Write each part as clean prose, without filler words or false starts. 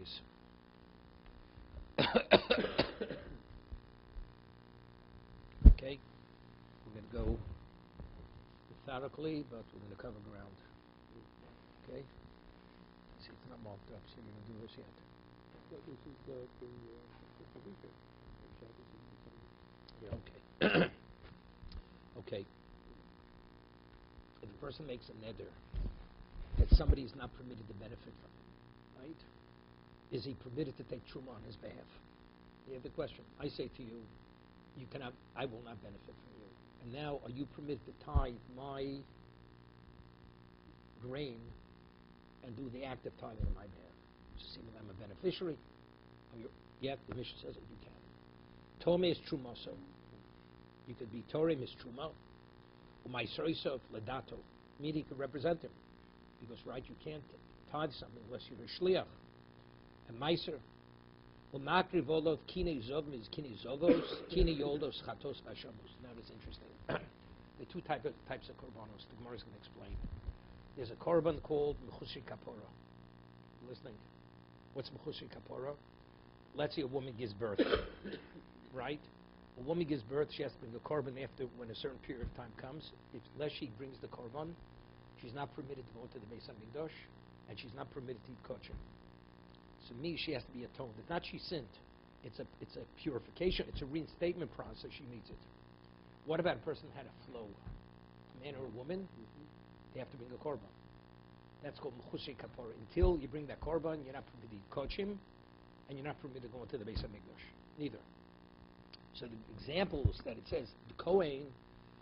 is. Okay, we're going to go methodically, but we're going to cover ground. Okay? See, it's not marked up, so we're going to do this yet. Well, this is the weekend. Okay. Okay. If a person makes a neder that somebody is not permitted to benefit from, right? Is he permitted to take truma on his behalf? You have the question. I say to you, you cannot. I will not benefit from you. And now, are you permitted to tie my grain and do the act of tying it on my behalf? To see that I'm a beneficiary. Yeah, the mission says that you can. Tome is truma, so you could be Torem is truma. My soisof ledato, meaning you could represent him, because right, you can't tithe something unless you're a shliach. And meiser, umakri volov kine zovim is kine zovos, kine yoldos chatos vashamos. Now that's interesting. The two types of korbanos. The Gemara is going to explain. There's a korban called mechushi kapora. Listening, what's mechushi kapora? Let's say a woman gives birth, right? A woman gives birth, she has to bring the korban after when a certain period of time comes. Unless she brings the korban, she's not permitted to go into the Beis HaMikdash, and she's not permitted to eat kosher. So she has to be atoned. It's not she sinned. It's a purification. It's a reinstatement process. She needs it. What about a person who had a flow? A man or a woman, they have to bring a korban. That's called mechushi kapora. Until you bring that korban, you're not permitted to eat kochim, and you're not permitted to go into the Beis HaMikdash. Neither. So the examples that it says the Kohen,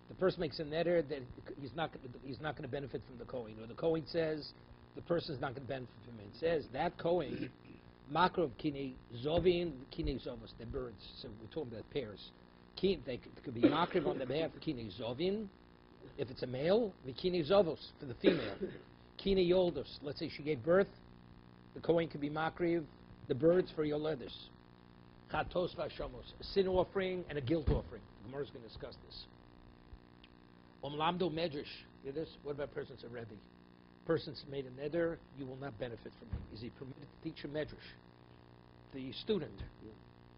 the person makes a neder that he's not going to benefit from the Kohen, or the Kohen says the person is not going to benefit from it. It says that Kohen, makrov kine zovin kine zovos, the birds. So we're talking about pairs. They could be makrov on the behalf of kine zovin, if it's a male, the kine zovos for the female. Kine yoldos, let's say she gave birth, the Kohen could be makrov the birds for yoledes. Chatos v'ashamos, a sin offering and a guilt offering. The Gemara is going to discuss this. Omlamdo medrash, hear this? What about a person's a rebbe? Person's made a neder, you will not benefit from him. Is he permitted to teach a medrash? The student.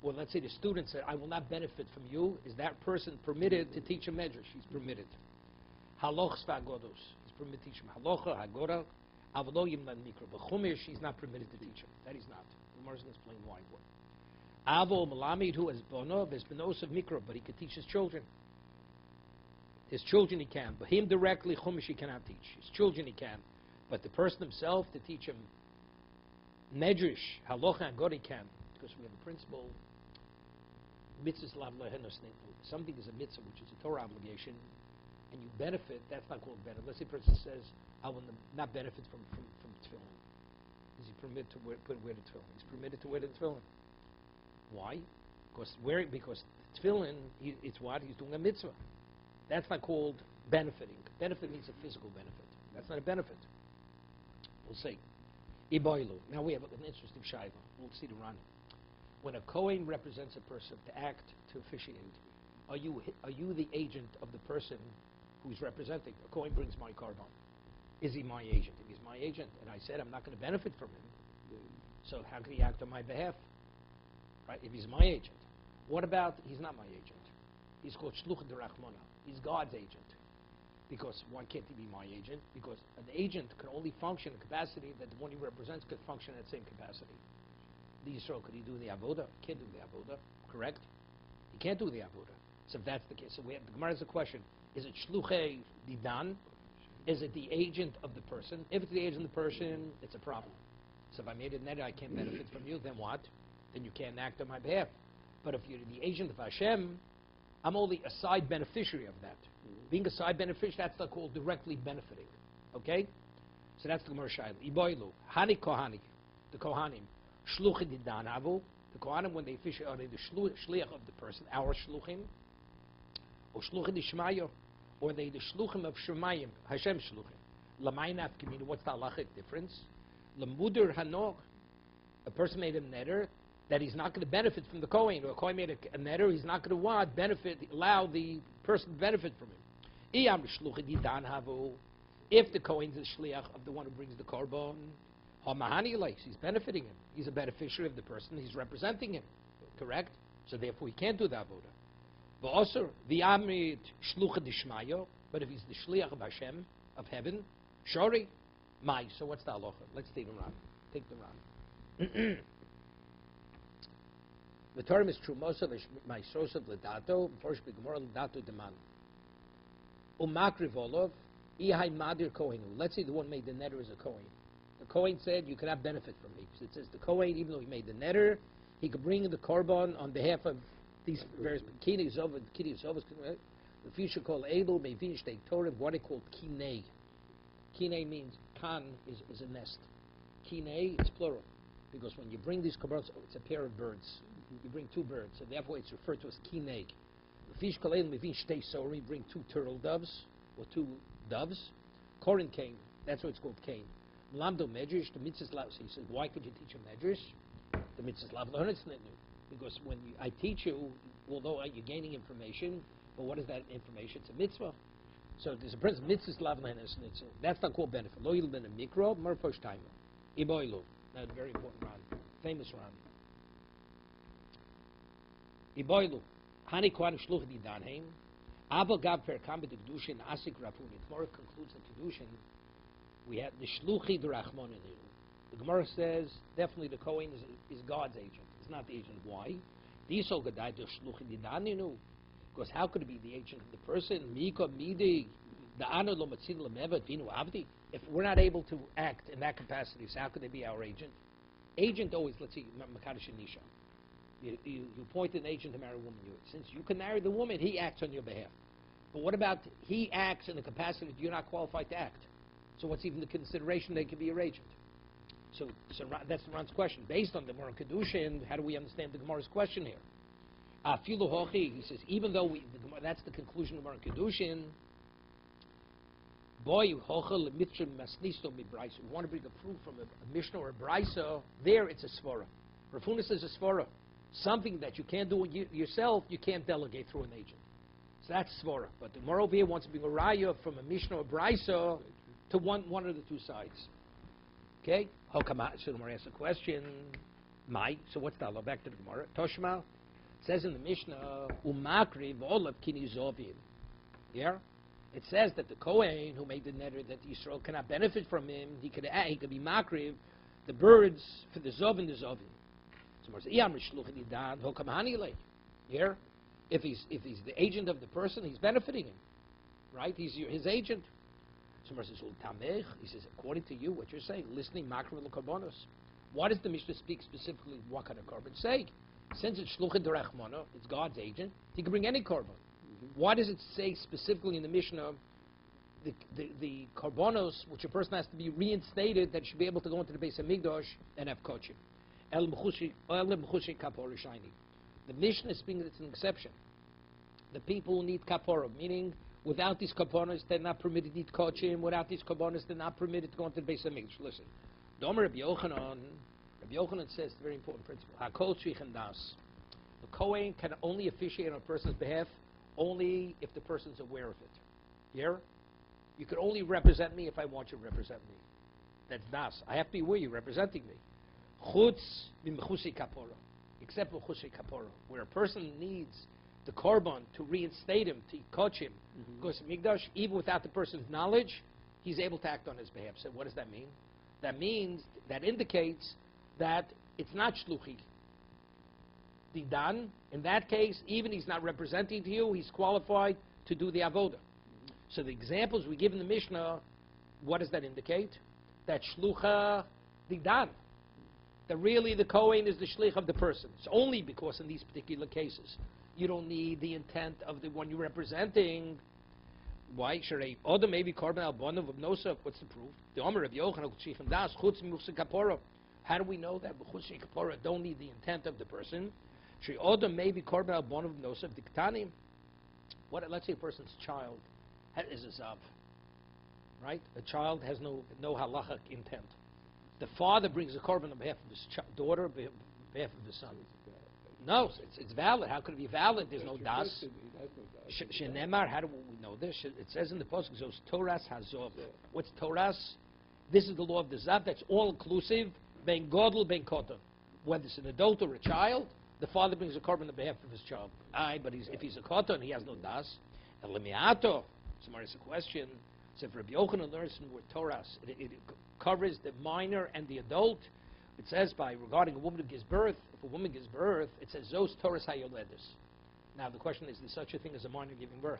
Well, let's say the student said, I will not benefit from you. Is that person permitted to teach a medrash? He's permitted. Halochs v'agodos, he's permitted to teach him halocha, hagora, avlo yimlan mikro. But chumash, he's not permitted to teach him. That he's not. The Gemara is going to explain why. Avo Malamid, who has Bono, has Benos of Mikro, but he could teach his children. His children he can, but him directly, Chumash he cannot teach. His children he can, but the person himself to teach him Medrash, Halocha and God he can, because we have a principle, mitzvahs lav lehenos neitul. Something is a mitzvah, which is a Torah obligation, and you benefit, that's not called benefit. Let's say a person says, I will not benefit from tefillin. Is he permitted to wear the tefillin? He's permitted to wear the tefillin. Why? Because tefillin, it's what? He's doing a mitzvah. That's not called benefiting. Benefit means a physical benefit. That's not a benefit. We'll see. Iboilu. Now we have an interesting shayla. We'll see the run. When a Kohen represents a person to act, to officiate, are you the agent of the person who's representing? A Kohen brings my korban. Is he my agent? If he's my agent, and I said I'm not going to benefit from him, so how can he act on my behalf? Right? If he's my agent. What about he's not my agent? He's called Shluch Derachmona. He's God's agent. Because why can't he be my agent? Because an agent can only function in the capacity that the one he represents could function at the same capacity. The Yisrael, could he do the Avodah? He can't do the Avodah. Correct? He can't do the Avodah. So if that's the case, so the Gemara has a question. Is it Shluchei Didan? Is it the agent of the person? If it's the agent of the person, it's a problem. So if I made a net, I can't benefit from you, then what? Then you can't act on my behalf. But if you're the agent of Hashem, I'm only a side beneficiary of that. Being a side beneficiary, that's not called directly benefiting. Okay? So that's the Gemara Shaila. Iboilu. Hani Kohani. The Kohanim. Shluchim Didan Avu. The Kohanim, when they officiate, are they the shliach of the person, our shluchim? Or shluchim Dishmayo? Or are they the shluchim of Shemayim, Hashem shluchim? Lamaynaf Kimina. What's the halachic difference? Lamudur Hanor. A person made a neder that he's not going to benefit from the Kohen, or a Kohen made a neder, he's not going to allow the person to benefit from him. If the Kohen is the shliach of the one who brings the korban, He's benefiting him. He's a beneficiary of the person. He's representing him. Correct? So therefore he can't do the avodah. But if he's the shliach of Hashem, of heaven, shori, mai. So what's the halacha? Let's take the Ran. Take the Ran. The term is true. Most of my source of ledato, first b'gemara ledato deman. Umakriv olov, ihai madir kohenu. Let's say the one made the netter is a kohen. The kohen said you cannot benefit from me. Because it says the kohen, even though he made the netter, he could bring in the korban on behalf of these various kini zovas. The future called Edel may finish the Torah. What they call kinei. Kinei means kan is a nest. Kinei is plural because when you bring these korbans, it's a pair of birds. You bring two birds, so therefore it's referred to as kinei. The fish called Edel may finish the Torah. You bring two turtle doves or two doves. Korin came. That's why it's called Cain. Mlamdo medrash. The mitzvah lav. So he said, why could you teach a medrash? The mitzvah lav learnetsnetnu. Because when I teach you, although you're gaining information, but what is that information? It's a mitzvah. So there's a principle, mitzvah lav learnetsnetnu. That's not called benefit. Lo yil ben a mikro, merfosh time. Iboilu. That's a very important Ran. Famous Ran. Iboilu. Hani kwan shluch di danheim. Abel gav per kam b'd kedushin asik rafuni. The Gemara concludes the kedushin. We have the shluchi d'rachmon in here. The Gemara says definitely the Kohen is God's agent. It's not the agent. Why? Because how could it be the agent of the person? If we're not able to act in that capacity, so how could they be our agent? Agent always, let's see, Makadish Nisha. You point an agent to marry a woman. Since you can marry the woman, he acts on your behalf. But what about he acts in the capacity that you're not qualified to act? So what's even the consideration they could be your agent? So that's the Ran's question. Based on the Gemara Kedushin, how do we understand the Gemara's question here? Afilu hochi, he says, even though that's the conclusion of Gemara Kedushin, boy, hochel mitrim masnisto mibraisa. We want to bring a proof from a Mishnah or a Braisa. There, it's a svara. Rafunis is a svara. Something that you can't do yourself, you can't delegate through an agent. So that's svara. But the Gemara over here wants to bring a raya from a Mishnah or Braisa to one of the two sides. Okay? So the Gemara asks a question. So what's that? Back to the Gemara. Toshma says in the Mishnah, Umakri v'olav kini zovim. Yeah? It says that the Kohen who made the netter that Yisrael cannot benefit from him, he could be makriv the birds for the zov and the zovim. So yeah? If he's the agent of the person, he's benefiting him. Right? He's his agent. He says, according to you, what you're saying, listening makriv l'karbonos. Why does the Mishnah speak specifically what kind of korban say? Since it's shluchim d'rachmana, it's God's agent, he can bring any korban. Why does it say specifically in the Mishnah the karbonos, which a person has to be reinstated, that should be able to go into the base of Migdosh and have kochim? The Mishnah is speaking, it's an exception. The people who need kapora, meaning without these karbonos, they're not permitted to eat kochim. Without these karbonos, they're not permitted to go into the base of Migdosh. Listen, Domer Rabbi Yochanan says a very important principle. Hakol tzrichen das. The Kohen can only officiate on a person's behalf only if the person's aware of it. Yeah? You can only represent me if I want you to represent me. That's das. I have to be aware you're representing me. Chutz b'mechusi kapora. Except mechusi kapora, where a person needs the korban to reinstate him, to coach him, goes to Migdash, even without the person's knowledge, he's able to act on his behalf. So what does that mean? That means, that indicates that it's not shluchi. Didan, in that case, even he's not representing to you, he's qualified to do the avoda. So the examples we give in the Mishnah, what does that indicate? That shlucha didan. That really the Kohen is the shlich of the person. It's only because in these particular cases, you don't need the intent of the one you're representing. Why? Sharei Oda maybe korban albanav of nosaf. What's the proof? The Omer of Yochanan tzrichen das chutz mimuchse kapora. How do we know that b'chusi kapora don't need the intent of the person? Sharei Oda maybe korban albanav of nosaf diktanim. What? Let's say a person's child is a zav, right? A child has no halachic intent. The father brings a korban on behalf of his daughter, on behalf of the son. No, it's valid. How could it be valid? There's no das. Shenemar, how do we know this? It says in the pasuk, "Zos Toras Hazov." What's Toras? This is the law of the Zav. That's all inclusive. Ben Godel, Ben Koton. Whether it's an adult or a child, the father brings a korban on behalf of his child. But if he's a Koton, he has no das. And Lemiato, somebody has a question. So if Rabbi Yochanan learns from the word Torah, it covers the minor and the adult. It says regarding a woman who gives birth, if a woman gives birth, it says Zos Torah Hayoledis. Now the question is such a thing as a minor giving birth?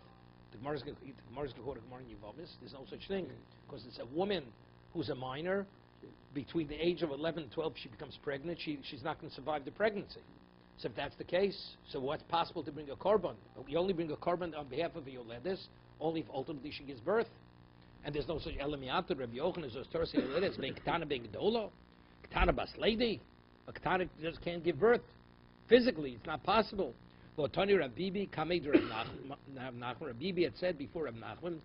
The Gemara's going to quote a Gemara in Yevamis. There's no such thing, because it's a woman who's a minor. Between the age of 11 and 12, she becomes pregnant. She's not going to survive the pregnancy. So if that's the case, so what's possible to bring a korban? You only bring a korban on behalf of a yoledis, only if ultimately she gives birth. And there's no such elemiat. Rabbi Yochanan says Torah yoledis being ketana being gedolo, ketana bas lady. A ketana just can't give birth physically. It's not possible. Tani Rabbibi, Kamed Nachman. Rabbibi had said before Rab Nachman,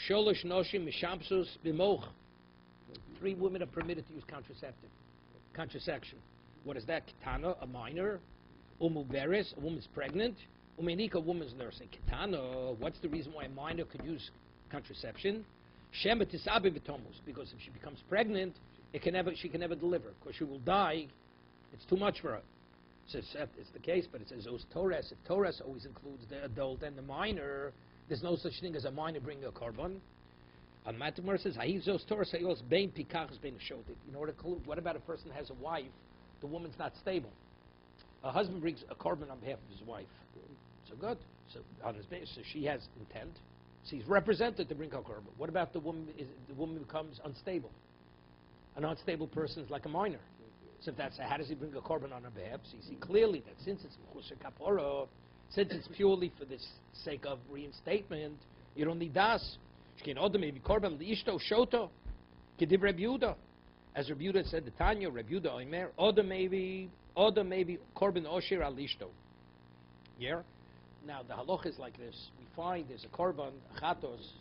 Sholosh Noshim Mishampsus Bimoch. 3 women are permitted to use contraception. What is that? Ketana, a minor. Umuberes, a woman's pregnant. Umenika, a woman's nursing. Ketana, what's the reason why a minor could use contraception? Shema Tisabi Vitomus, because if she becomes pregnant, she can never deliver, because she will die. It's too much for her. So it's the case, but it says Os Torres. If Torres always includes the adult and the minor, there's no such thing as a minor bringing a korban. And Matamar says, Ha'izos Torres Ha'yos Bein Pikachas Bein Shotit. What about a person that has a wife? The woman's not stable. A husband brings a korban on behalf of his wife. So good. So on his basis, so she has intent. She's represented to bring a korban. What about the woman? The woman becomes unstable. An unstable person is like a minor. So if that's how does he bring a korban on her behalf? So you see clearly that since it's mechusar kapora, since it's purely for the sake of reinstatement, you don't need das. Shkein odem maybe korban liishto shoto kediv Reb Yehuda, as Reb Yehuda said the Tanya Reb Yehuda Omer odem maybe korban osher al lishto. Yeah. Now the halach is like this. We find there's a korban chatos.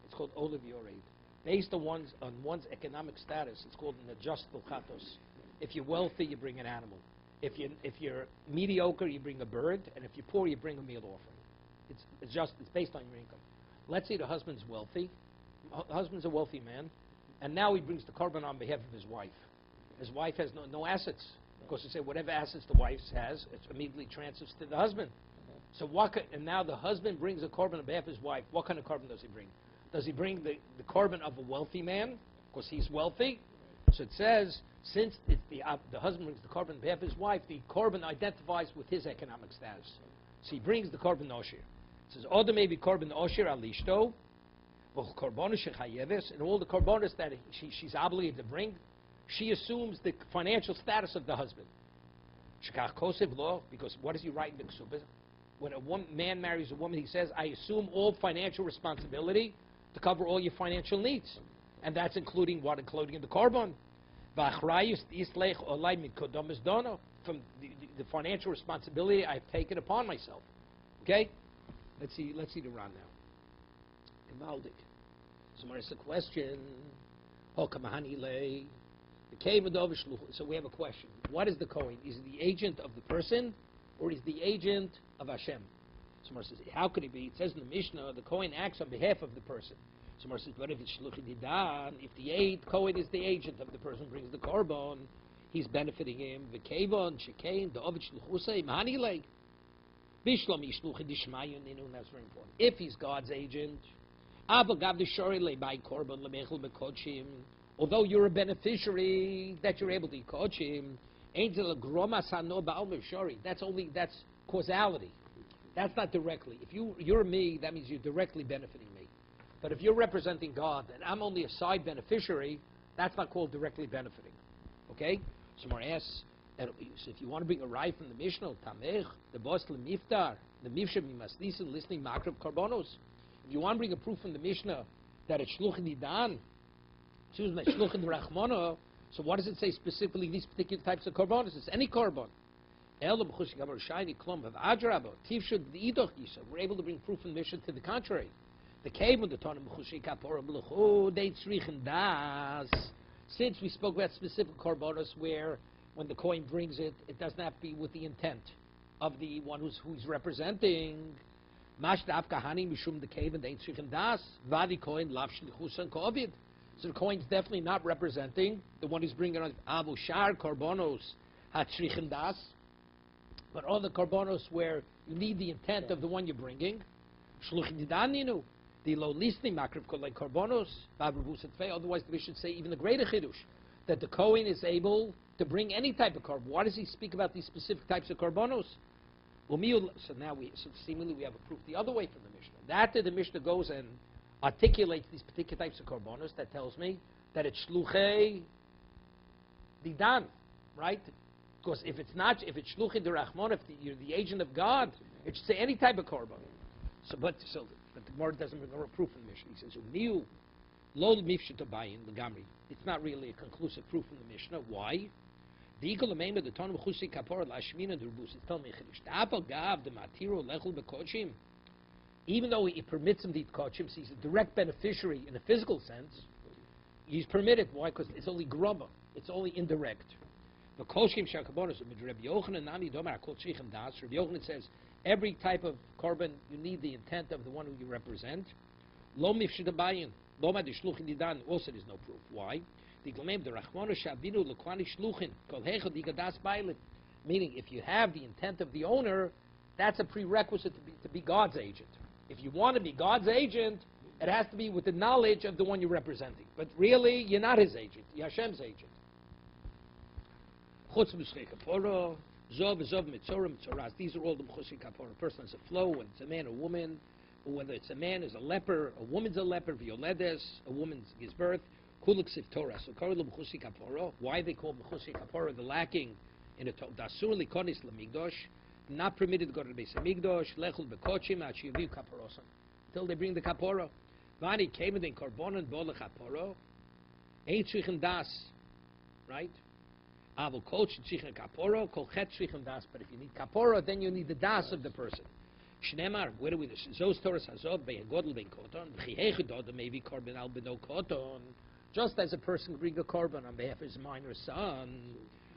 It's called olav yored. Based on one's economic status, it's called an adjustable chatos. If you're wealthy, you bring an animal. If you're mediocre, you bring a bird, and if you're poor, you bring a meal offering. It's based on your income. Let's say the husband's wealthy. The husband's a wealthy man, and now he brings the korban on behalf of his wife. His wife has no assets. Of course, you say whatever assets the wife has, it immediately transfers to the husband. So and now the husband brings a korban on behalf of his wife. What kind of korban does he bring? Does he bring the korban of a wealthy man? Because he's wealthy. So it says, since the husband brings the korban on behalf of his wife, the korban identifies with his economic status. So he brings the korban osher. It says, Oda maybe korban osher alishto, and all the korbanos that she's obligated to bring, she assumes the financial status of the husband. Because what does he write in the ksubah? When a man marries a woman, he says, I assume all financial responsibility to cover all your financial needs. And that's including what? Including the korban. From the financial responsibility I've taken upon myself. Okay? Let's see the Ran now. Gemaldik. Somebody asked a question. So we have a question. What is the Kohen? Is he the agent of the person, or is the agent of Hashem? Somebody says, how could he be? It says in the Mishnah, the Kohen acts on behalf of the person. Somebody says, but if it's Shluchi Didan, if the Kohen is the agent of the person who brings the korban, he's benefiting him. V'kevon, shekain, da'ovid shluchusei, mahanilei. Bishlam yishluchi dishmayu ninu, that's very important. If he's God's agent, Abba gav d'shori le'bai korban le'mechel bekodshim, although you're a beneficiary, that you're able to coach him, that's causality. That's not directly. If you're me, that means you're directly benefiting me. But if you're representing God and I'm only a side beneficiary, that's not called directly benefiting. Okay? Someone asks, if you want to bring a rye from the Mishnah, Tamech, the Bos Miftar, the Mifshem Mimaslisin, listening Makrab Karbonos. If you want to bring a proof from the Mishnah that it's Shluchin Didan, Shluchin Rachmana, so what does it say specifically these particular types of korbanos? It's any korban. We're able to bring proof in the Mishnah to the contrary. The cave of the Tanam since we spoke about specific korbanos where when the coin brings it, it doesn't have to be with the intent of the one who's representing. So So the Kohen's definitely not representing the one who's bringing on Abu Shar Korbanos Hatzrichen Das. But all the Korbanos where you need the intent of the one you're bringing, Shluchim Didaninu, the low listening Makrif Kolei Korbanos, otherwise we should say even the greater Chidush, that the Kohen is able to bring any type of Korban. Why does he speak about these specific types of Korbanos? So now seemingly we have a proof the other way from the Mishnah. That the Mishnah goes and articulates these particular types of Korbanos, that tells me that it's Shluchei Didan, right? Because if it's Shluchei Derachmon, if you're the agent of God, it should say any type of Korban. But the Gemara doesn't bring a proof in the Mishnah. He says, Umiu lo mifshetabayin legamri. It's not really a conclusive proof in the Mishnah. Why? The equal amount of the ton of chusi kapor lashmina derbus. It's telling me chiddush. Apal gav the matiro lechul bekochim. Even though he permits him to eat kochim, so he's a direct beneficiary in a physical sense. He's permitted. Why? Because it's only grubba. It's only indirect. The kochim shakabonos of Rabbi Yochanan nami domar kol tzrichem das. Rabbi Yochanan says every type of korban you need the intent of the one who you represent. Lo mifshetabayin. Loma de shluchin didan. Also, there's no proof. Why? Meaning, if you have the intent of the owner, that's a prerequisite to be God's agent. If you want to be God's agent, it has to be with the knowledge of the one you're representing. But really, you're not his agent. You're Hashem's agent. These are all the Mchusi Kapora. A person has a flow, when it's a man or woman, or whether it's a man is a leper, a woman's a leper, violedes, a woman gives birth. Kuliksiv Torah. So Mchusi Kapora. Why they call Mchusi Kapora the lacking in a Dasur Likonis Lamigdosh, not permitted to go to the base of Migdosh, Lechul Bekochim, Achivu Kaporosan. Until they bring the Kapora. Vani came in Korbonan Bola Kapora. Ain't Tzrichen Das. Right? Avol Koch Tzrichen Kapora, Kolchet Tzrichen Das. But if you need Kapora, then you need the Das of the person. Shnemar, where do we this? Zos Torah Hazov, Be'en Godel Ben Koton, V'chihechidod, maybe Korban Al Beno Koton. Just as a person can bring a korban on behalf of his minor son,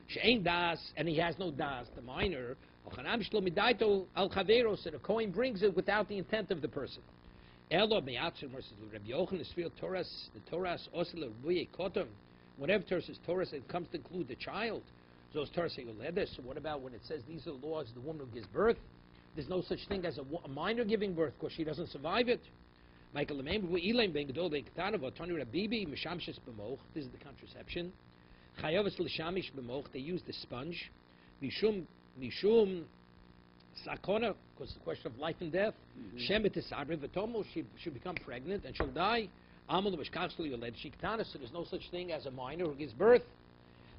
she'ein das, and he has no das, the minor, al so the Kohen brings it without the intent of the person. Elo me'atzur versus Rabbi Yochanan Sfil Torahs, the Torahs osel ruye kotom. Whenever Torah says Torah, it comes to include the child. Those Torahs say yoledes. So what about when it says these are the laws of the woman who gives birth? There's no such thing as a minor giving birth because she doesn't survive it. This is the contraception. They use the sponge. Mishum sakona, because it's a question of life and death. She become pregnant and she'll die. So there's no such thing as a minor who gives birth.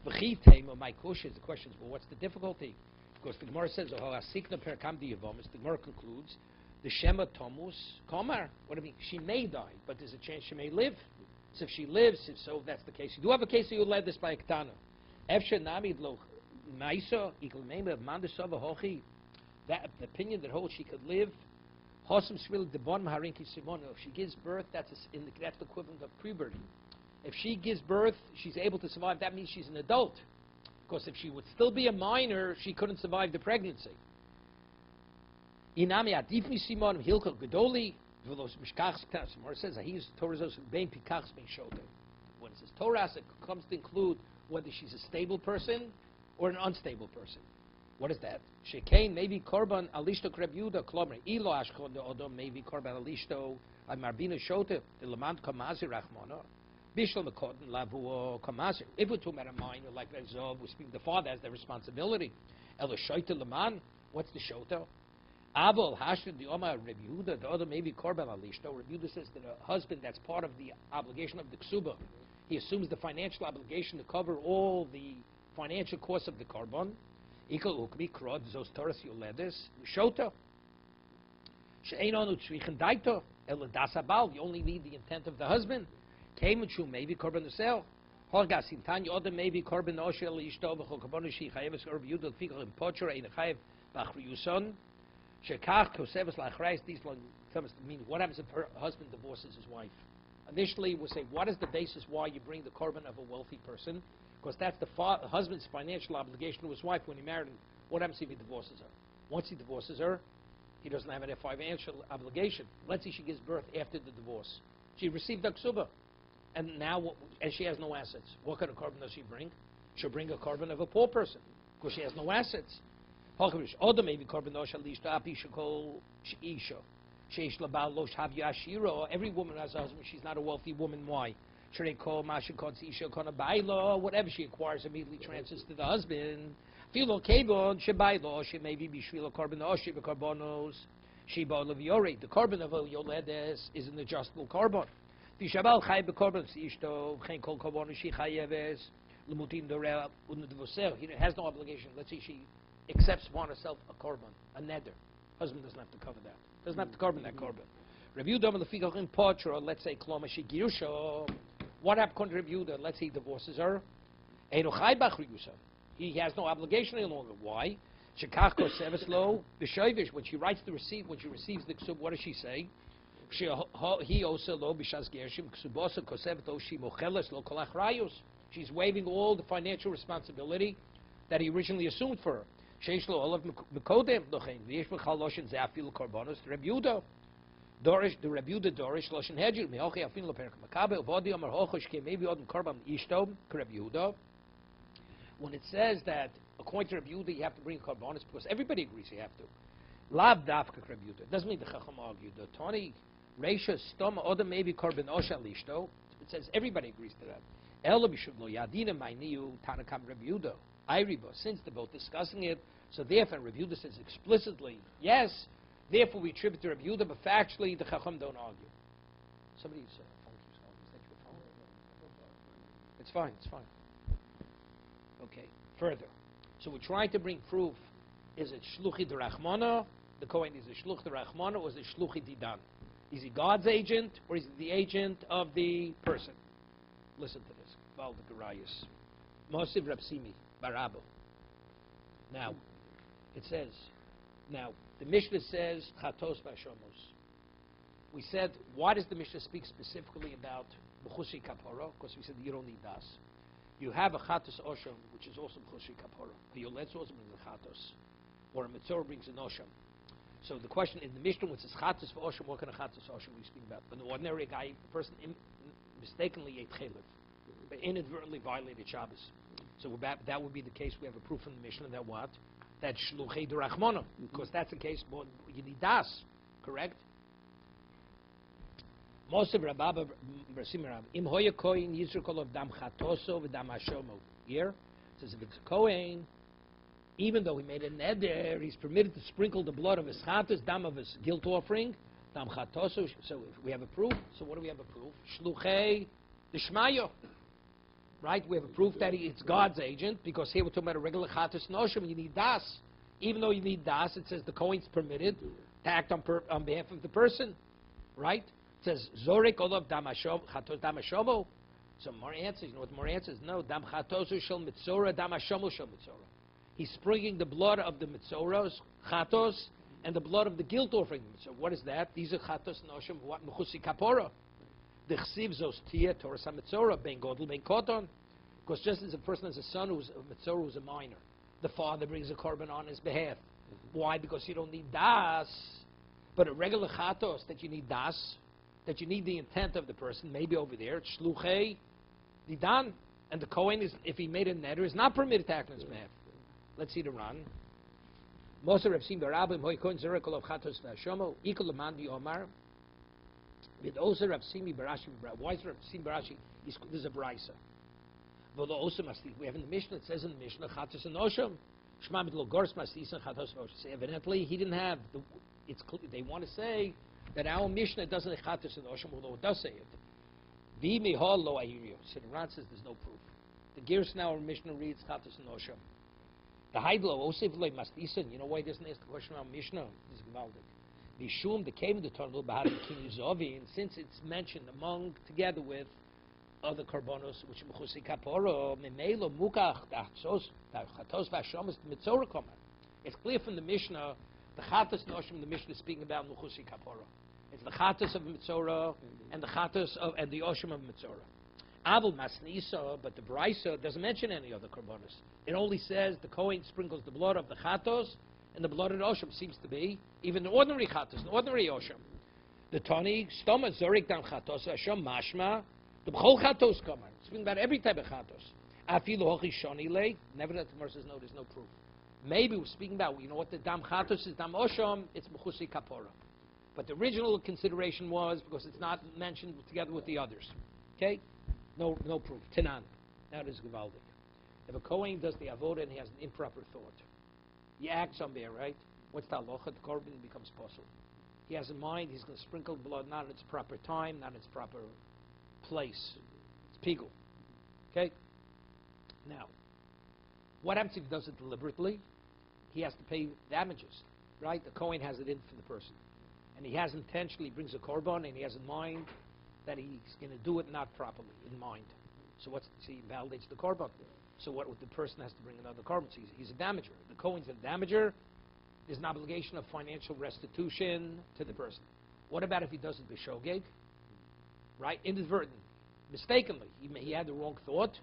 My question is, well, what's the difficulty? Because the Gemara says, the Gemara concludes, the Shema Tomus Komar. What do you mean? She may die, but there's a chance she may live. So if she lives, if so, that's the case. You do have a case that you led this by a Ketana. That the opinion that holds she could live. If she gives birth, that's the equivalent of puberty. If she gives birth, she's able to survive. That means she's an adult. Because if she would still be a minor, she couldn't survive the pregnancy. Inami adifni simon hilchel gedoli v'los mishkachs knas. It says he's Torah zos bein pikachs bein shoter. When it says Torah, it comes to include whether she's a stable person or an unstable person. What is that? Shekein maybe korban alishto kreb Yehuda klomer ilo ashchon de odom maybe korban alishto marbina shoter the lamant kamazi rachmana bishol mekoten lavu kamazi. If we're talking about a minor like Rezov, we speak the father has the responsibility. Elo shoter laman. What's the shoter? Abel Hashid the Omar Rabbi Yehuda, the other maybe Korban Alishto. Rabbi Yehuda says that a husband that's part of the obligation of the Ksuba, he assumes the financial obligation to cover all the financial costs of the Korban. Equal Ukmi Krod, Zos Torah Yoledes, Shota. She'enonu Tzrichen Daito, Ela Dasabal, you only need the intent of the husband. Kemenchu maybe Korban Asel. Horgas Intanya, other maybe Korban Oshel Ishto, V'chokabonu Shi Chayeves Rabbi Yehuda, Fikal in Pocher, Ein Chayev, Bachriyuson. Shekach Kosevas Lachreis, these terms mean what happens if her husband divorces his wife? Initially, we'll say, what is the basis why you bring the korban of a wealthy person? Because that's the husband's financial obligation to his wife when he married him. What happens if he divorces her? Once he divorces her, he doesn't have any financial obligation. Let's say she gives birth after the divorce. She received a ksuba. And now, and she has no assets. What kind of carbon does she bring? She'll bring a carbon of a poor person because she has no assets. Every woman has a husband. She's not a wealthy woman. Why? Whatever she acquires immediately transfers to the husband. She may be the carbon of a yoledes is an adjustable carbon. He has no obligation. Let's say she accepts upon herself a carbon, a neder. Husband doesn't have to cover that. Doesn't have to carbon that carbon. Let's say kloma shigirsho. What happened to Rebuda? Let's say he divorces her. He has no obligation any longer. Why? When she writes the receipt, when she receives the ksub, what does she say? She's waiving all the financial responsibility that he originally assumed for her. Dorish, the Rebuda Dorish, Loshen Hedger, Meochi Afin Loperk Makabe, Vodi Amar Hochosh, maybe Odom Korban Ishto, Rebuda. When it says that according to Rebuda you have to bring Korbanos, because everybody agrees you have to. Lav Dafka Rebuda. Doesn't mean the Chacham argued. The Tony, Reisha, Stoma, Odom maybe Korban Osha Lishto. It says everybody agrees to that. Elo Bishublo Yadina Mainiu Tanakam Rebuda. Iribo, since they're both discussing it, so therefore Rebuda says explicitly, yes. Therefore, we attribute to Rabbi Yehuda, but factually, the Chacham don't argue. Somebody's phone keeps going. Is that your phone? It's fine. It's fine. Okay. Further. So we're trying to bring proof. Is it Shluchi D'Rachmana? The Kohen is it Shluch D'Rachmana or is it Shluchi Didan? Is he God's agent or is he the agent of the person? Listen to this. Val the Garayas. Mosiv Rapsimi Barabo. Now, it says, now, the Mishnah says, Chatos Vashomos. We said, why does the Mishnah speak specifically about B'chushi Kapora? Because we said you don't need das. You have a Chatos Osham, which is also B'chushi Kapora. A Yoletz also brings a Chatos. Or a Mitzor brings an Osham. So the question in the Mishnah, when it says Chatos Osham, what kind of Chatos Osham are we speaking about? An ordinary guy, a person mistakenly ate Chelev, but inadvertently violated Shabbos. So that would be the case. We have a proof from the Mishnah that what? That's Shluchei D'Rachmana, because that's the case. But you need das, correct? Most of Rababa Brasimirav Im Hoya Kohen Yisrael of Dam Chatoso v'Dam Hashomo. Here it says if it's a Kohen, even though he made a neder, he's permitted to sprinkle the blood of his chatos, dam of his guilt offering, Dam Chatoso. So if we have a proof. So what do we have a proof? Shluchei D'Shmayo. Right? We have a proof that it's God's agent, because here we're talking about a regular chatos noshim, and you need das. Even though you need das, it says the Kohen's permitted to act on behalf of the person. Right? It says, Zorek olav dam chatos dam hashomo. So more answers. You know what more answers? No. Dam chatosu shel mitzora, dam hashomo shel mitzora. He's springing the blood of the mitzoros, chatos, and the blood of the guilt offering. So what is that? These are chatos noshim, what? Mechusi kapora. The chsiv zos tia Torah mitzora ben godel ben koton, because just as a person has a son who's a mitzora who's a minor, the father brings a korban on his behalf. Why? Because you don't need das, but a regular chatos that you need das, that you need the intent of the person. Maybe over there it's shluchei didan, and the Kohen is, if he made a neder, is not permitted to act on his behalf. Let's see the Ran. Most of Rav Sim Barabim hoy kohen zerek olav chatos v'ashomo ikol leman di omar. With also Rav Simi Barashi, why is Rav Simi Barashi? There's a brisa. We have in the Mishnah. It says in the Mishnah, Chatos and Osham. Shema mitlo gors mastis and Chatos v'Osham. So evidently, he didn't have. They want to say that our Mishnah doesn't have Chatos and Osham, although it does say it. V'imi hol lo ahirio. So the Ran says there's no proof. The Gears now our Mishnah reads Chatos and Osham. The Haidlo Osef lo mastisan. You know why he doesn't ask the question about Mishnah? This is Gvaldik. Vishum, the came the Talmud Bahar King Zovi, and since it's mentioned among, together with other karbonos, which Mechusi Kaporo, Memelo Mukach, Chatos Vashomas, Mitzora Koma. It's clear from the Mishnah, the Chatos Noshim, the Mishnah is speaking about Mechusi Kaporo. It's the Chatos of Mitzora and the Chatos of and the Oshim of Mitzora. Avul Masnisa, but the Brisa doesn't mention any other karbonos. It only says the Kohen sprinkles the blood of the Chatos and the blood of the Osham. Seems to be even the ordinary Chatos, the ordinary Osham. The Tani Stoma Zorik Dam Chatos Osham Mashma The b'chol chatos kamar. Speaking about every type of chatos. Afilu hochi shoni lei. Nevertheless, the Gemara says no. There's no proof. Maybe we're speaking about, you know what the dam chatos is, dam osham, it's mechusi kapora. But the original consideration was because it's not mentioned together with the others. Okay? No proof. Tanan. Now it is Gavaldik. If a Kohen does the avodah and he has an improper thought, he acts on there, right? What's the halacha? The korban becomes possible. He has in mind he's going to sprinkle blood not in its proper time, not in its proper place. It's pigul. Okay? Now, what happens if he does it deliberately? He has to pay damages, right? The Kohen has it in for the person. And he has intentionally, brings a korban, and he has in mind that he's going to do it not properly, in mind. So he invalidates the korban. So what the person has to bring another korban? So he's a damager. The Kohen's a damager. There's an obligation of financial restitution to the person. What about if he does it b'shogeg? Right? Inadvertent. Mistakenly. He had the wrong thought.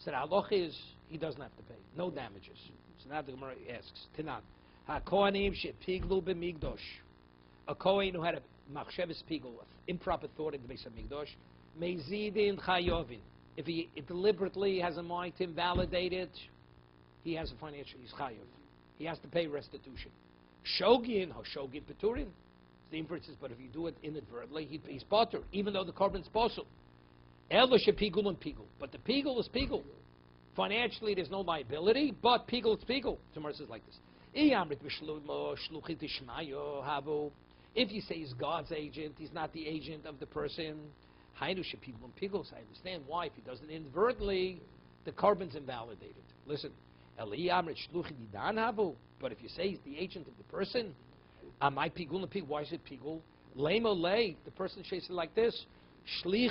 So the halacha is he doesn't have to pay. No damages. So now the Gemara asks, Tanan, ha-kohanim she'piglu b'migdosh. A Kohen who had a machshavas pigul, improper thought in the base of Migdosh, mezidin chayovin. If he deliberately has a mind to invalidate it, he has a financial, he's chayov. He has to pay restitution. Shogin, hoshogin peturin. The inference is, but if you do it inadvertently, he's potter, even though the korban's posel. Elo shepigul and pigul. But the pigul is pigul. Financially, there's no liability, but pigul is pigul. Tomorrow says like this. If you say he's God's agent, he's not the agent of the person. I understand why. If he does it inadvertently, the korban's invalidated. Listen, but if you say he's the agent of the person, why is it pigul? The person says it like this. When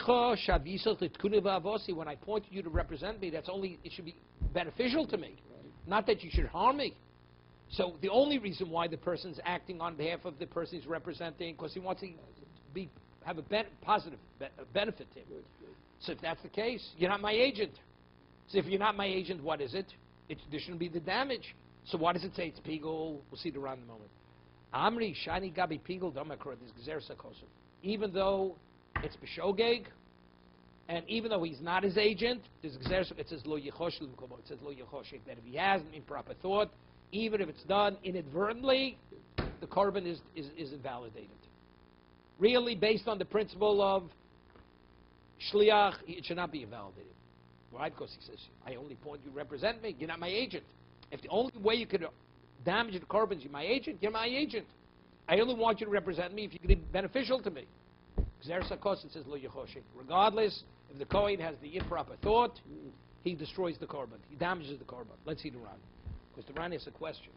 I point to you to represent me, it should be beneficial to me. Not that you should harm me. So the only reason why the person's acting on behalf of the person he's representing, because he wants to have a positive benefit to him. So if that's the case, you're not my agent. So if you're not my agent, what is it? There shouldn't be the damage. So why does it say it's pigul? We'll see it around in a moment. Amri shani gabi pigul damakor this gezer sakosov. Even though it's b'shogeg, and even though he's not his agent, there's gezer. It says lo yichosh l'mkomo. It says lo yichosh. That if he has an improper thought, even if it's done inadvertently, the korban is invalidated. Really, based on the principle of shliach, it should not be invalidated. Why? Because he says, I only point you represent me. You're not my agent. If the only way you could damage the korban is you're my agent, you're my agent. I only want you to represent me if you could be beneficial to me. It says lo yechoshik. Regardless, if the Kohen has the improper thought, he destroys the korban. He damages the korban. Let's see the Ran. Because the Ran is a question.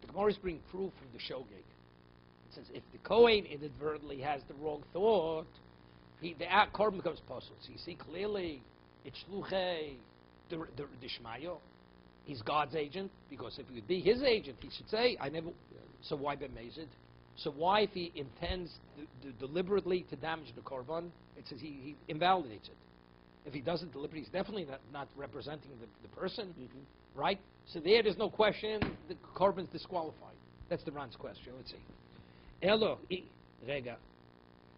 The Gemara is bringing proof from the shogeg. It says if the Kohen inadvertently has the wrong thought, the korban becomes possible. So you see clearly, it's shluchei the shmayo. He's God's agent, because if he would be his agent, he should say, I never. So why b'mezid? So why, if he intends deliberately to damage the korban, it says he invalidates it. If he doesn't deliberately, he's definitely not representing the person, right? So there's no question, the korban's disqualified. That's the Ran's question. Let's see. Elo, rega.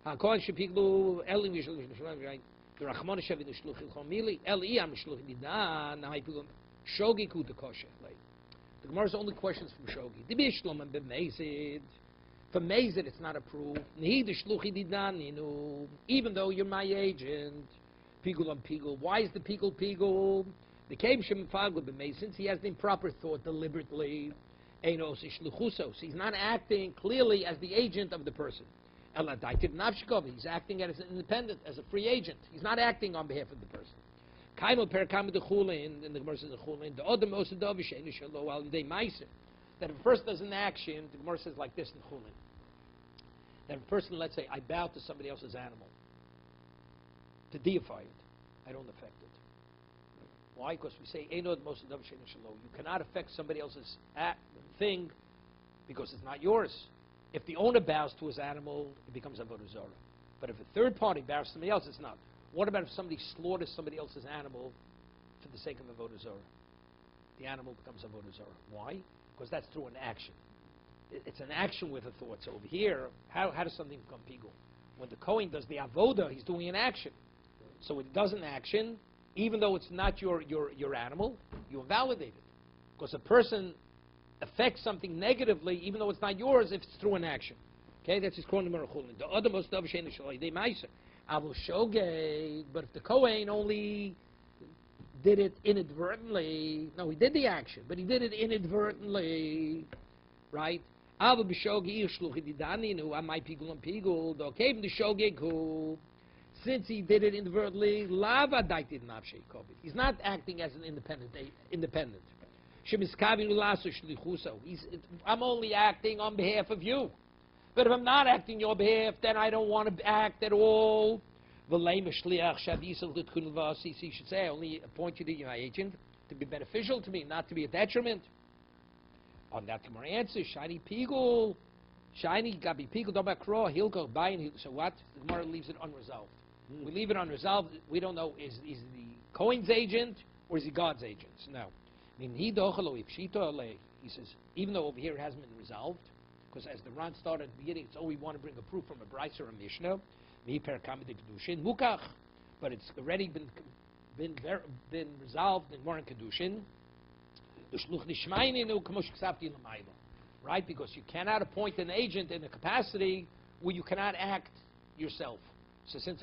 HaKohen shepiglu, elim yishluch, right? The Rachmon shevin yishluch ilchomili, eli am yishluch nidan, ha'ipiglu, shogi kuta kosher. The Gemara's only questions from shogi. Dibi shlom and b'mezid. For mezid, it's not approved. Nihi the shluchi nidan, even though you're my agent. Pigul on pigul. Why is the pigul? The came shem fagul b'mezid, since he has the improper thought deliberately. Einos ishluchusos. He's not acting clearly as the agent of the person. He's acting as an independent, as a free agent. He's not acting on behalf of the person. Kaimel perkam de chulin, in the Gemara says the chulin, the odem osedav sheinu shelo al yidei meiser. That if a person does an action, the Gemara says like this in chulin. That if a person, let's say, I bow to somebody else's animal to deify it, I don't affect it. Why? Because we say einod osedav sheinu shelo. You cannot affect somebody else's thing because it's not yours. If the owner bows to his animal, it becomes avodah zarah. But if a third party bows to somebody else, it's not. What about if somebody slaughters somebody else's animal for the sake of avodah zarah? The animal becomes avodah zarah. Why? Because that's through an action. It's an action with a thought. So over here, how does something become pigul? When the Kohen does the avodah, he's doing an action. So it does an action, even though it's not your animal, you invalidate it. Because a person affects something negatively, even though it's not yours, if it's through an action. Okay, that's his Kohen Merachulin. The other most of Shein Shalai De Meiser. Avul Shogeg, but if the Kohen only did it inadvertently, no, he did the action, but he did it inadvertently, right? Avul B'Shogeg Shluchi Didaninu Amai Pigul and Pigul. The Kaven the Shogeg who, since he did it inadvertently, Lava Daited Nafshei Kovid. He's not acting as an independent. I'm only acting on behalf of you. But if I'm not acting on your behalf, then I don't want to act at all. He should say, I only appoint you to be my agent to be beneficial to me, not to be a detriment. On that, Gemara answers, Shiny Pigul, Shiny Gabi Pigul, Dabakro, he'll go by and so what? The Gemara leaves it unresolved. We leave it unresolved. We don't know, is the Kohen's agent or is he God's agent? No. He says, even though over here it hasn't been resolved, because as the Ran started at the beginning, it's we want to bring a proof from a Bryce or a Mishnah, but it's already been resolved in Moran Kedushin. Right? Because you cannot appoint an agent in a capacity where you cannot act yourself. So since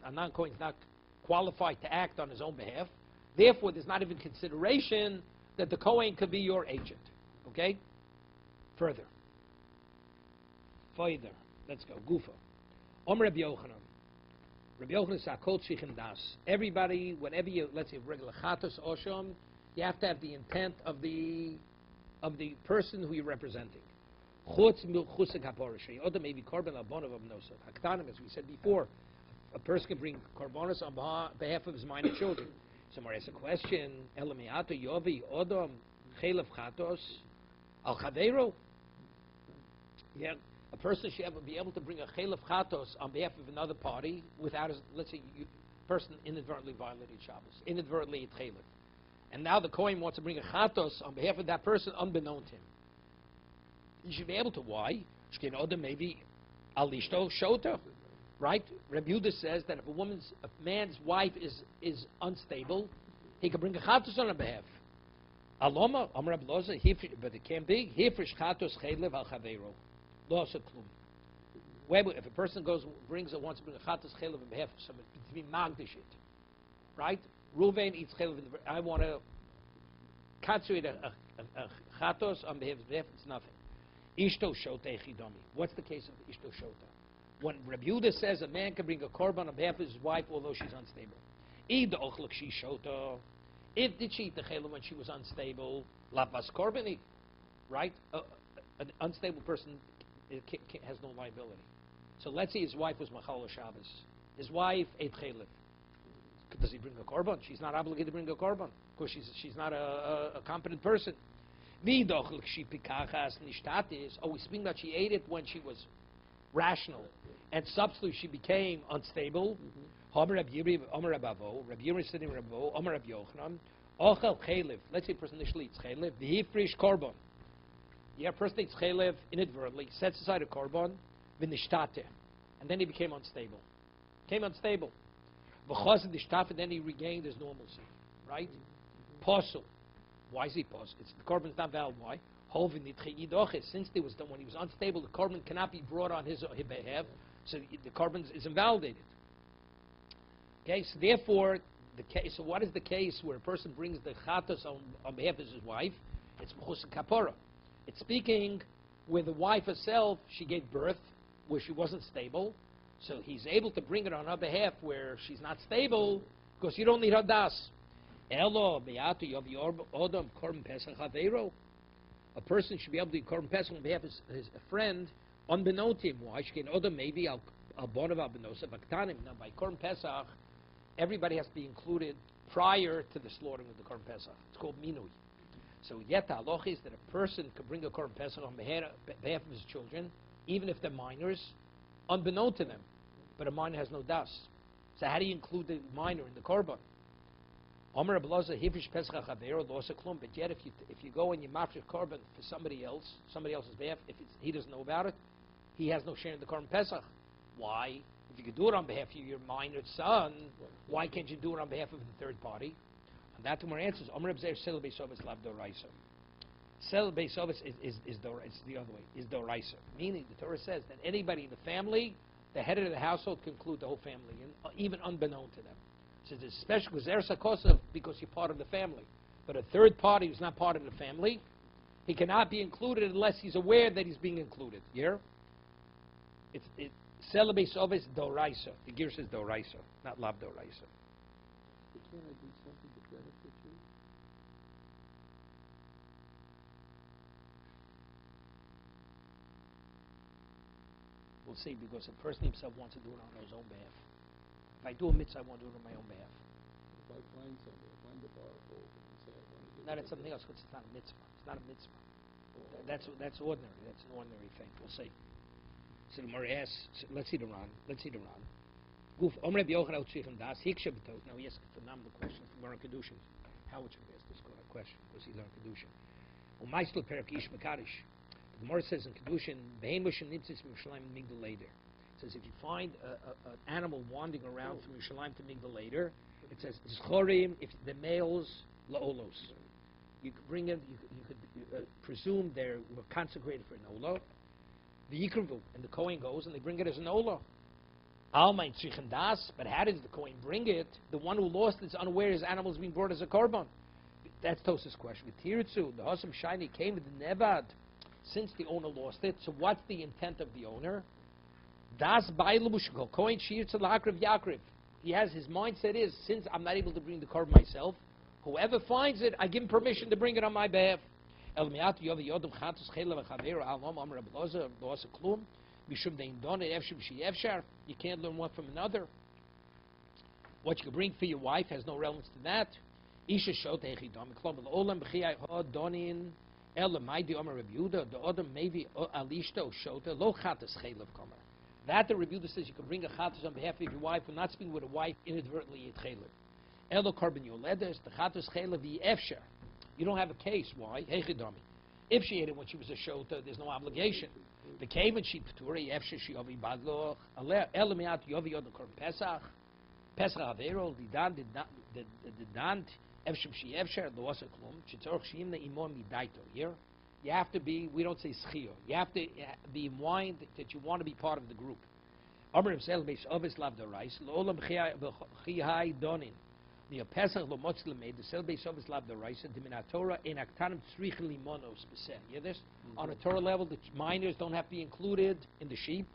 a non-Kohen is not qualified to act on his own behalf, therefore there's not even consideration that the Kohen could be your agent. Okay? Further. Let's go. Gufa. Rabbi Yochanan. Rabbi Yochanan says, Kol tzrichen das. Everybody, whenever you, let's say, regular chatos osham, you have to have the intent of the person who you're representing. Chutz milchusik haporashay. Oda maybe korban albonav abnosav. Haktanim, as we said before, a person can bring korbanos on behalf of his minor children. Somewhere asks a question, Elamiato yovi odom chelev chatos al chaveiro. Yeah. A person should be able to bring a chelev chatos on behalf of another party without, let's say, a person inadvertently violated Shabbos, inadvertently ate chelev. And now the Kohen wants to bring a chatos on behalf of that person unbeknown to him. He should be able to. Why? Maybe alishto shota. Right? Rabbi Yehuda says that if a man's wife is unstable, he can bring a chatos on her behalf. Aloma, Amar Abloza, but it can't be. Hifrish chatos chelev al chaveiro. If a person wants to bring a chatos chelev on behalf of somebody, to be magdish it, right? Ruvain eats chelev. I want to katsuit a chatos on behalf of it's nothing. Ishto shota echidami. What's the case of ishto shota? When Rabbi Yehuda says a man can bring a korban on behalf of his wife although she's unstable. Ida ochlek she shota. If did she eat the chelev when she was unstable? Lapas korbani, right? An unstable person has no liability. So let's say his wife was Machal Shabbos. His wife ate chelev. Does he bring a korban? She's not obligated to bring a korban because she's not a competent person. We speak that she ate it when she was rational, and subsequently she became unstable. Let's say a person initially eats chelev. The frish korban. Yeah, a person eats chelev inadvertently, sets aside a korban, v'nishtate, and then he became unstable. And then he regained his normalcy, right? Posel. Why is he posel? The korban's not valid. Why? Since there was done when he was unstable, the korban cannot be brought on his behalf, so the korban is invalidated. Okay, so therefore, so what is the case where a person brings the chatos on behalf of his wife? It's mechus kapora. It's speaking where the wife herself, she gave birth, where she wasn't stable, so he's able to bring it on her behalf where she's not stable, because you don't need her das. A person should be able to do korban pesach on behalf of his friend, unbeknown to him. Why? Maybe now by korban pesach, everybody has to be included prior to the slaughtering of the korban pesach. It's called minui. So yet the halacha is that a person could bring a korban pesach on behalf of his children, even if they're minors, unbeknown to them. But a minor has no das. So how do you include the minor in the korban? Omer Ablaza Hivrish Pesach Chavero Losa Klum. But yet, if you go and you mafresh korban for somebody else's behalf, if he doesn't know about it, he has no share in the korban Pesach. Why? If you could do it on behalf of your minor son, why can't you do it on behalf of the third party? And that Gemara answers, Omer B'Zer Sel Beisovis Lav Doraisa. Sel Beisovis is it's the other way, is Doraisa. Meaning, the Torah says that anybody in the family, the head of the household, can include the whole family, and even unbeknown to them. So it's special because you're part of the family. But a third party who's not part of the family, he cannot be included unless he's aware that he's being included. Yeah? Sel Beisovis Doraisa. The gear says Doraisa, not Lav Doraisa. But can't I do something to benefit you? We'll see, because a person himself wants to do it on his own behalf. If I do a mitzvah, I want to do it on my own behalf. If I find something, I find the barcode and say I want to do Now that's something else, because it's not a mitzvah. It's not a mitzvah. That's ordinary. That's an ordinary thing. We'll see. So the Gemara asks, let's see the Ran. Guf, Omer Rabbi Yochanan Tzrichim Das, Hiksha B'Tos. Now he asks a phenomenal question from Baron Kedushin. How would you ask this question? Because he learned Kedushin. U'maistel Perak Ish Makadish. The Gemara says in Kedushin, Be'en Moshe Nitzis Yerushalayim Migdal Later. It says if you find an animal wandering around from Yerushalayim to Migdal Later, it says Zchorim, if the males la'olos. You could bring in, you could presume they were consecrated for an olah. The Yikravu, and the Kohen goes and they bring it as an olah. Alma in Tzrichim Das, but how does the Kohen bring it? The one who lost it is unaware his animal is being brought as a korban. That's Tos's question. With Tiritzu, the Hasam Shiny came with the Nevad since the owner lost it. So what's the intent of the owner? Das Bailabushko, Kohen Shirtz Lakriv Yakriv. He has his mindset is, since I'm not able to bring the korban myself, whoever finds it, I give him permission to bring it on my behalf. You can't learn one from another. What you can bring for your wife has no relevance to that. That the Rebbe says you can bring a chatas on behalf of your wife and not speaking with a wife inadvertently at chaylev. Elo korban yoledes the chatas chaylev efshar. You don't have a case. Why? If she ate it when she was a shota, there's no obligation. The cave and she p'tura efshar she ovi badlo elo miat yovi yod korban pesach avero the dant efshar she efshar lo asa klum shetzorch sheimna imon midaito. Here. You have to be, we don't say schio. You have to be in mind that you want to be part of the group. Amr himself makes obvious lav the rice. Lo'olam chihai donin. The Pesach lo motzle made the sel base obvious lav the rice. And the Torah in aktanim tzrichen limonos b'seh. You hear this? On a Torah level, the minors don't have to be included in the sheep.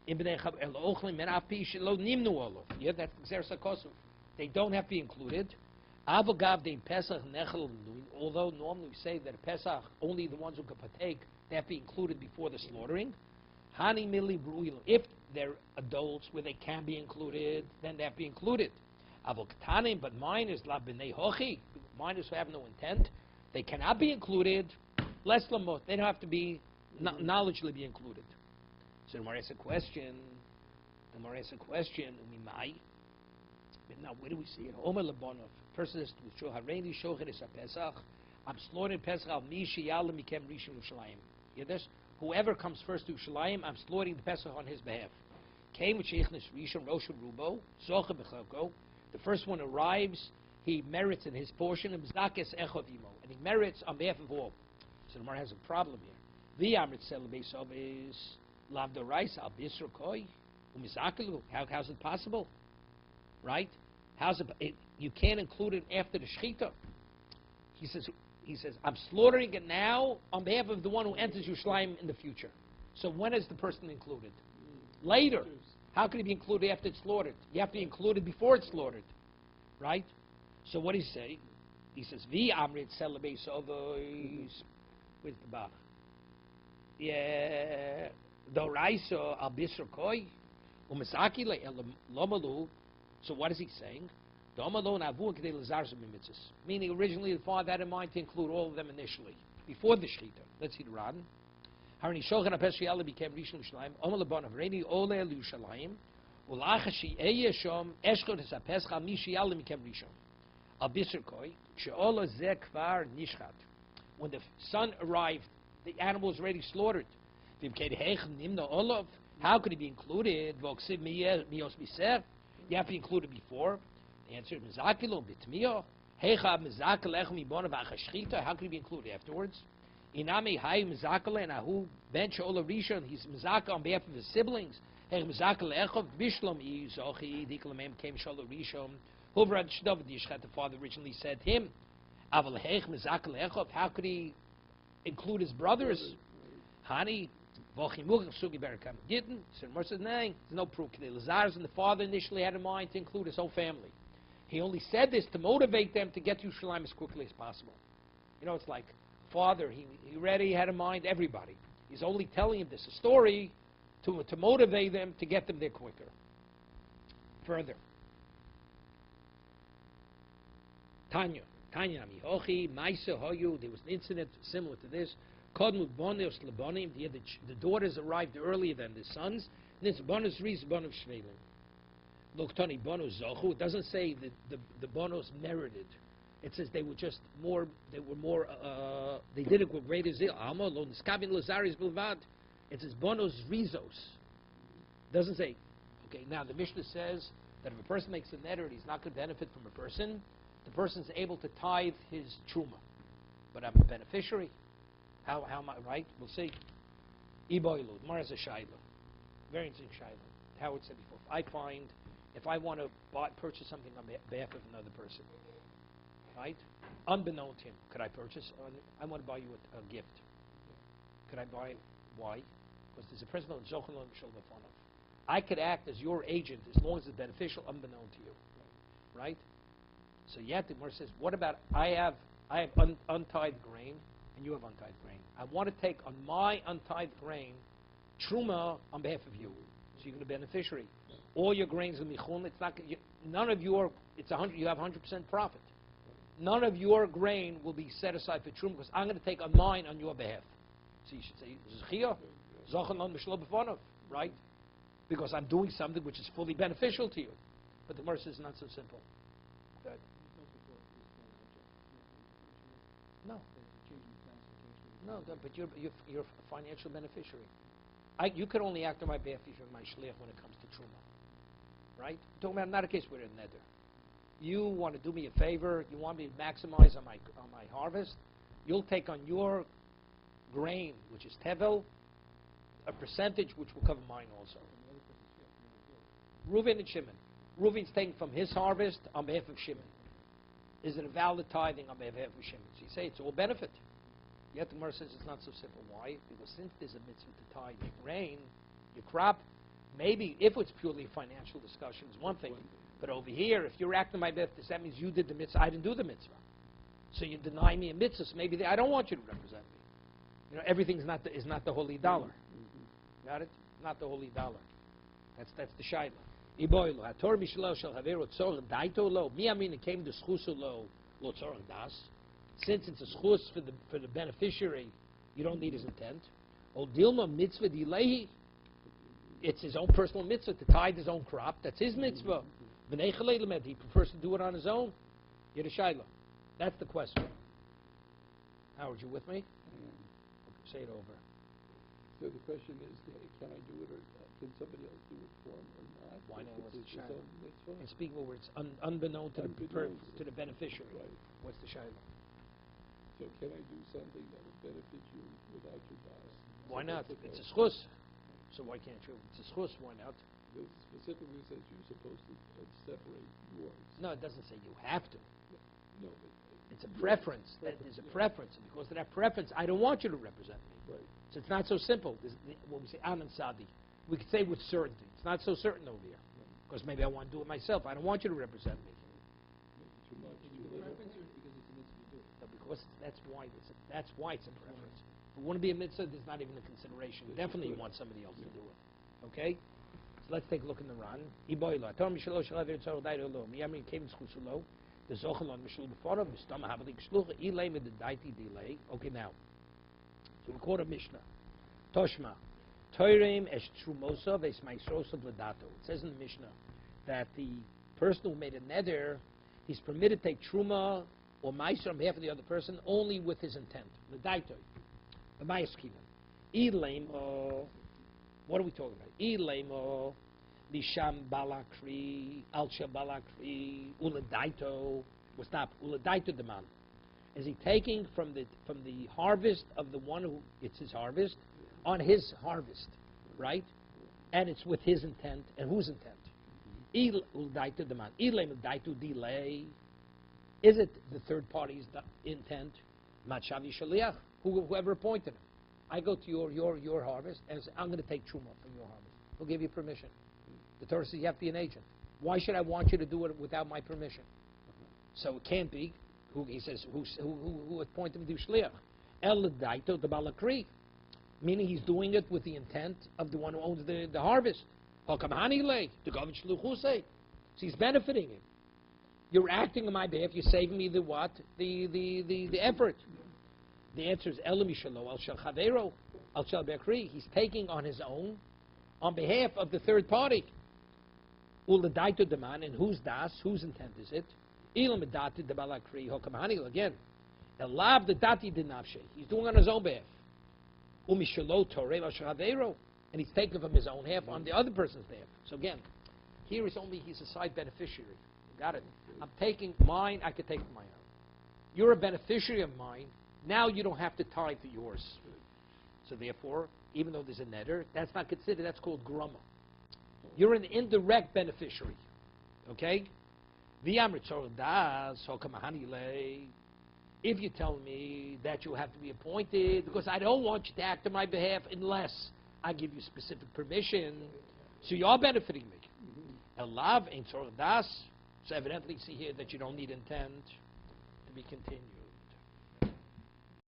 In b'nei chav el ochlim men api shelo nimnu olo. Yeah, that's Xer Sakosov. They don't have to be included. Avogav de Pesach nechel. Although normally we say that a Pesach, only the ones who can partake, they have to be included before the slaughtering. Hani mili bruil. If they're adults where they can be included, then they have to be included. Avoktanim, but minors, la b'nei hochi, minors who have no intent, they cannot be included. Less lamot, they don't have to be knowledgeably be included. So the Gemara asks a question. Umimai. Now, where do we see it? Omer lebonov. Person says to Hareini Shochet is a Pesach. I'm slaughtering Pesach al Mishi Yalim Mikem Rishon Yerushalayim. Hear this? Whoever comes first to Yerushalayim, I'm slaughtering the Pesach on his behalf. Came with Sheichnis Rishon Rosh Rubo Zoche B'Chelko. The first one arrives, he merits in his portion, and Zakes Echov Imo, and he merits on behalf of all. So the Gemara has a problem here. The Amrit Selbeisov is Lav Dorais Al Bisro Koi Umizakelu. How's it possible? Right? How's it? You can't include it after the shechita. He says, I'm slaughtering it now on behalf of the one who enters Yerushalayim in the future. So when is the person included? Later. How can he be included after it's slaughtered? You have to be included before it's slaughtered. Right? So what does he say? He says, Vi amrit celebates ovois. Where's the Balak? Yeah. Doraiso al bisr koi. Umisaki le lomalu. So what is he saying? Meaning originally the father had in mind to include all of them initially, before the shechita. Let's see the Ran. Became Rishon Yerushalayim. Omer lebon Hareini ole Yerushalayim. Ulachashi eyeshom eshchot es haPesach al mishi yalim became Rishon. Al biser koi she'olo zeh kvar nishchat. When the son arrived, the animal was already slaughtered. V'imkeid heich nimna olav. How could he be included? You have to include it before. The answer is Mizakilo Bitmio. How could he be included afterwards? Inami Hay Mizakala and Ahu Ben Shola Rishon, he's Mizaka on behalf of his siblings. Hey Mizakala Echov Bishlom Izochi Diklamem came Shola Rishon. Hovrad Shdav Dishchat, the father originally said to him. Aval Hech Mizakala Echov, how could he include his brothers? Hani Vochimuk Sugi Berakam Gittin. So Mor says, there's no proof. The Lazars and the father initially had in mind to include his whole family. He only said this to motivate them to get to Yerushalayim as quickly as possible. You know, it's like father, he already had in mind everybody. He's only telling him this story to motivate them to get them there quicker. Further. Tanya Mihochi, Maisa Hoyu, there was an incident similar to this. Kodmut Bonos Labonim, the daughters arrived earlier than the sons. This Bonos Riz Bonos Shvelim. Look, Tony, Bonos Zochu, it doesn't say that the Bonos merited. It says they were just more, they did it with greater zeal. Alma, lo niskabin lazaris bilvad. It says Bonos Rizos. Doesn't say, okay, now the Mishnah says that if a person makes a neder and he's not going to benefit from a person, the person's able to tithe his truma. But I'm a beneficiary. How am I, right? We'll see. Iboilu, Mars a Shaila. Very interesting Shaila. Howard said before, if I want to purchase something on behalf of another person, right? Unbeknown to him, could I purchase? I want to buy you a gift. Could I buy? Why? Because there's a principle in Zochon Lo Mishal Befonov. I could act as your agent as long as it's beneficial, unbeknown to you, right? So yet the Gemara says, what about I have untied grain and you have untied grain. I want to take on my untied grain truma on behalf of you, so you're going to be beneficiary. All your grains are michun. It's not none of your. It's 100. You have 100% profit. None of your grain will be set aside for truma because I'm going to take on mine on your behalf. So you should say zechia, zachan on mishlo b'fonov, right? Because I'm doing something which is fully beneficial to you. But the Gemara says it's not so simple. Good. No. No, but you're a financial beneficiary. You can only act on my behalf if you're my shliach when it comes to truma, right? I'm talking about not a case where it's nether. You want to do me a favor. You want me to maximize on my harvest. You'll take on your grain, which is tevel, a percentage which will cover mine also. Reuven and Shimon. Reuven's taking from his harvest on behalf of Shimon. Is it a valid tithing on behalf of Shimon? So you say it's all benefit. Yet the Gemara says it's not so simple. Why? Because since there's a mitzvah to tithe your grain, your crop, maybe if it's purely a financial discussion, is one thing. But over here, if you're acting on my behalf, that means you did the mitzvah. I didn't do the mitzvah. So you deny me a mitzvah. So maybe I don't want you to represent me. You know, everything's is not the holy dollar. Got it? Not the holy dollar. That's the shaila. Iboilu hator mishlo shel havero tzor daito lo mi amin came to schusu lo tzor das. Since it's a schus for the beneficiary, you don't need his intent. O dilma mitzvah dilehi. It's his own personal mitzvah to tithe his own crop. That's his mitzvah. He prefers to do it on his own. You're the shaila. That's the question. Howard, you with me? Okay, say it over. So the question is, can I do it or can somebody else do it for him or not? Why not? What's the his shaila? own mitzvah? And speaking of words, unbeknown to the beneficiary. Right. What's the shaila? So can I do something that would benefit you without your das? Why not? It's a schus. So why can't you? It's a schus. Why not? This specifically says you're supposed to separate yours. No, it doesn't say you have to. No, but it's a preference. There's a preference. And because of that preference, I don't want you to represent me. Right. So it's not so simple. When we say anan sadi, we could say with certainty. It's not so certain over here. Because maybe I want to do it myself. I don't want you to represent me. Too much. Preference or because it's a mitzvah to do it? No, because that's why it's a preference. If it wouldn't be a mitzvah, there's not even a consideration. Definitely you want somebody else to do it. Okay? So let's take a look in the Ran. Okay, now. So we quote a Mishnah. Toshma. It says in the Mishnah that the person who made a neder, he's permitted to take truma or meiser on behalf of the other person only with his intent. The daitoi. The meiskiman. Ilaim What are we talking about? Ilemo, Misham Balakri, Alcha Balakri, Uladaito. Well, stop. Uladaito demand. Is he taking from the harvest of the one who it's his harvest on his harvest, right? And it's with his intent and whose intent? Uladaito demand. Ilemo Daito delay. Is it the third party's intent? Machavi Shaliach, whoever appointed him. I go to your harvest and say, I'm going to take truma from your harvest. Who'll give you permission? The Torah says you have to be an agent. Why should I want you to do it without my permission? So it can't be. He says, who appointed him to shliach? El daito the balakri, meaning he's doing it with the intent of the one who owns the harvest. So he's benefiting him. You're acting on my behalf. You're saving me the what? The effort. The answer is Elami Shalo Al Shal Chavero Al Shal Bekri. He's taking on his own, on behalf of the third party. Uladaito Deman, and whose das? Whose intent is it? Ilam Dati de Balakri Hokamani again. Elav the Dati de Nafshe. He's doing on his own behalf. Umi Shalo Torei Al Shal Chavero, and he's taking from his own half on the other person's behalf. So again, here is only he's a side beneficiary. Got it? I'm taking mine. I could take my own. You're a beneficiary of mine. Now you don't have to tie to yours. So therefore, even though there's a neder, that's not considered, that's called grumma. You're an indirect beneficiary. Okay? If you tell me that you have to be appointed, because I don't want you to act on my behalf unless I give you specific permission, so you are benefiting me. Elav ain't das. So evidently see here that you don't need intent. To be continued.